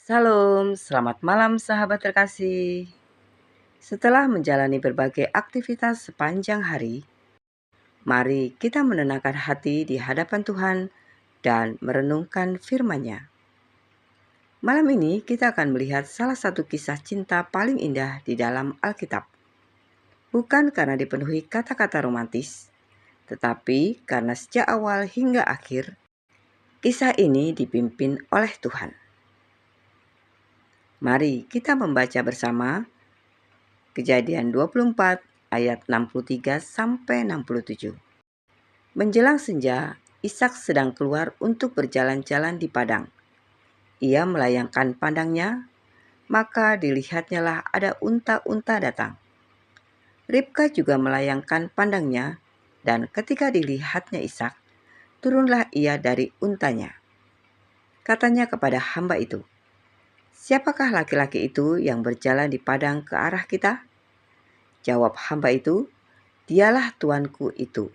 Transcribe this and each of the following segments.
Salam, selamat malam sahabat terkasih. Setelah menjalani berbagai aktivitas sepanjang hari, mari kita menenangkan hati di hadapan Tuhan dan merenungkan firman-Nya. Malam ini kita akan melihat salah satu kisah cinta paling indah di dalam Alkitab. Bukan karena dipenuhi kata-kata romantis, tetapi karena sejak awal hingga akhir, kisah ini dipimpin oleh Tuhan. Mari kita membaca bersama Kejadian 24 ayat 63 sampai 67. Menjelang senja, Ishak sedang keluar untuk berjalan-jalan di padang. Ia melayangkan pandangnya, maka dilihatnyalah ada unta-unta datang. Ribka juga melayangkan pandangnya, dan ketika dilihatnya Ishak, turunlah ia dari untanya. Katanya kepada hamba itu, "Siapakah laki-laki itu yang berjalan di padang ke arah kita?" Jawab hamba itu, "Dialah tuanku itu."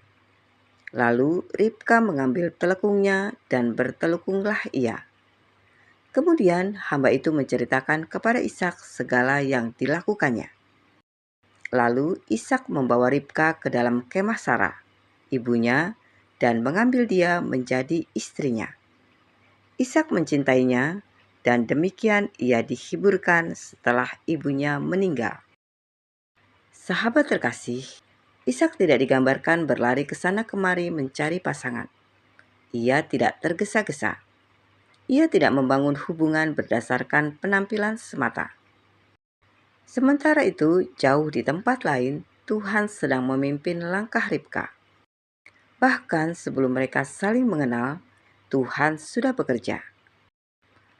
Lalu Ribka mengambil telekungnya dan bertelukunglah ia. Kemudian hamba itu menceritakan kepada Ishak segala yang dilakukannya. Lalu Ishak membawa Ribka ke dalam kemah Sarah, ibunya, dan mengambil dia menjadi istrinya. Ishak mencintainya, dan demikian ia dihiburkan setelah ibunya meninggal. Sahabat terkasih, Ishak tidak digambarkan berlari ke sana kemari mencari pasangan. Ia tidak tergesa-gesa. Ia tidak membangun hubungan berdasarkan penampilan semata. Sementara itu, jauh di tempat lain, Tuhan sedang memimpin langkah Ribka. Bahkan sebelum mereka saling mengenal, Tuhan sudah bekerja.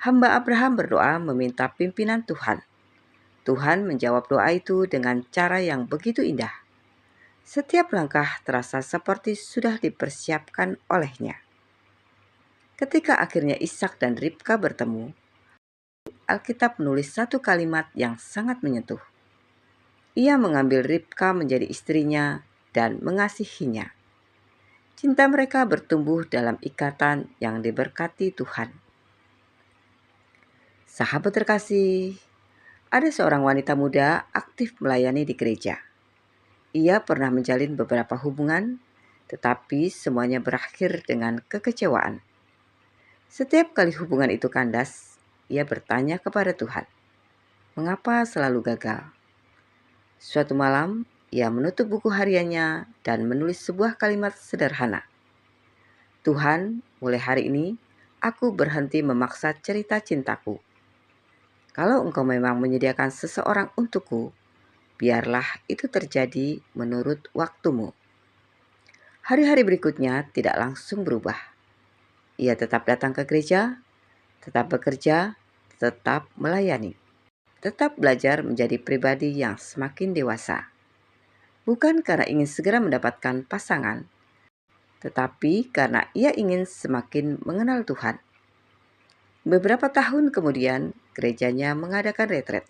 Hamba Abraham berdoa meminta pimpinan Tuhan. Tuhan menjawab doa itu dengan cara yang begitu indah. Setiap langkah terasa seperti sudah dipersiapkan olehnya. Ketika akhirnya Ishak dan Ribka bertemu, Alkitab menulis satu kalimat yang sangat menyentuh. Ia mengambil Ribka menjadi istrinya dan mengasihinya. Cinta mereka bertumbuh dalam ikatan yang diberkati Tuhan. Sahabat terkasih, ada seorang wanita muda aktif melayani di gereja. Ia pernah menjalin beberapa hubungan, tetapi semuanya berakhir dengan kekecewaan. Setiap kali hubungan itu kandas, ia bertanya kepada Tuhan, "Mengapa selalu gagal?" Suatu malam, ia menutup buku hariannya dan menulis sebuah kalimat sederhana. "Tuhan, mulai hari ini, aku berhenti memaksa cerita cintaku. Kalau Engkau memang menyediakan seseorang untukku, biarlah itu terjadi menurut waktumu." Hari-hari berikutnya tidak langsung berubah. Ia tetap datang ke gereja, tetap bekerja, tetap melayani, tetap belajar menjadi pribadi yang semakin dewasa. Bukan karena ingin segera mendapatkan pasangan, tetapi karena ia ingin semakin mengenal Tuhan. Beberapa tahun kemudian, gerejanya mengadakan retret.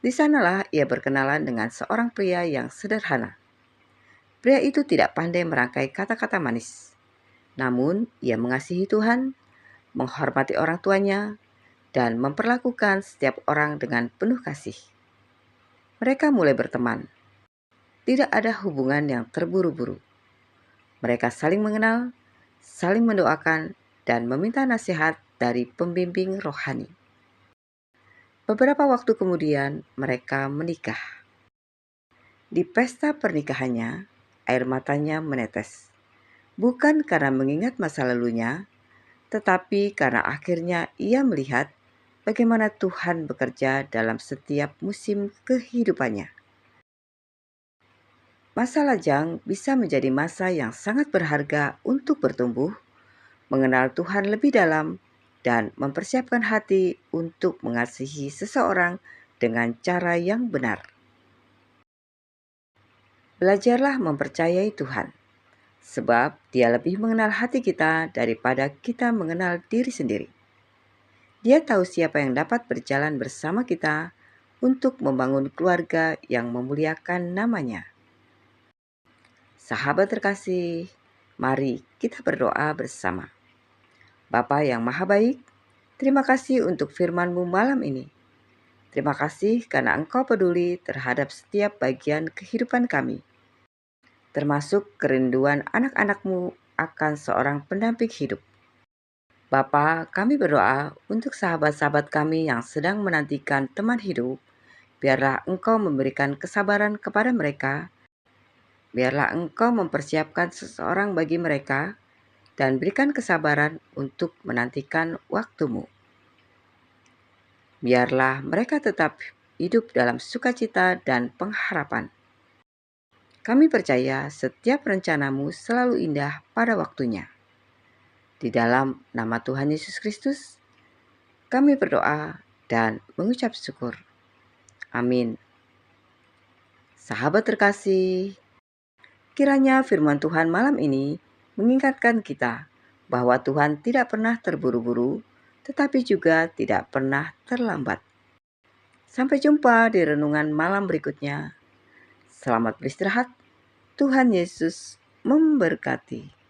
Di sanalah ia berkenalan dengan seorang pria yang sederhana. Pria itu tidak pandai merangkai kata-kata manis. Namun, ia mengasihi Tuhan, menghormati orang tuanya, dan memperlakukan setiap orang dengan penuh kasih. Mereka mulai berteman. Tidak ada hubungan yang terburu-buru. Mereka saling mengenal, saling mendoakan, dan meminta nasihat dari pembimbing rohani. Beberapa waktu kemudian, mereka menikah. Di pesta pernikahannya, air matanya menetes. Bukan karena mengingat masa lalunya, tetapi karena akhirnya ia melihat bagaimana Tuhan bekerja dalam setiap musim kehidupannya. Masa lajang bisa menjadi masa yang sangat berharga untuk bertumbuh, mengenal Tuhan lebih dalam, dan mempersiapkan hati untuk mengasihi seseorang dengan cara yang benar. Belajarlah mempercayai Tuhan, sebab Dia lebih mengenal hati kita daripada kita mengenal diri sendiri. Dia tahu siapa yang dapat berjalan bersama kita untuk membangun keluarga yang memuliakan namanya. Sahabat terkasih, mari kita berdoa bersama. Bapa yang Maha Baik, Terima kasih untuk firman-Mu malam ini. Terima kasih karena Engkau peduli terhadap setiap bagian kehidupan kami, termasuk kerinduan anak-anak-Mu akan seorang pendamping hidup. Bapa, kami berdoa untuk sahabat-sahabat kami yang sedang menantikan teman hidup. Biarlah Engkau memberikan kesabaran kepada mereka. Biarlah Engkau mempersiapkan seseorang bagi mereka dan berikan kesabaran untuk menantikan waktu-Mu. Biarlah mereka tetap hidup dalam sukacita dan pengharapan. Kami percaya setiap rencana-Mu selalu indah pada waktunya. Di dalam nama Tuhan Yesus Kristus, kami berdoa dan mengucap syukur. Amin. Sahabat terkasih, kiranya firman Tuhan malam ini mengingatkan kita bahwa Tuhan tidak pernah terburu-buru, tetapi juga tidak pernah terlambat. Sampai jumpa di renungan malam berikutnya. Selamat beristirahat. Tuhan Yesus memberkati.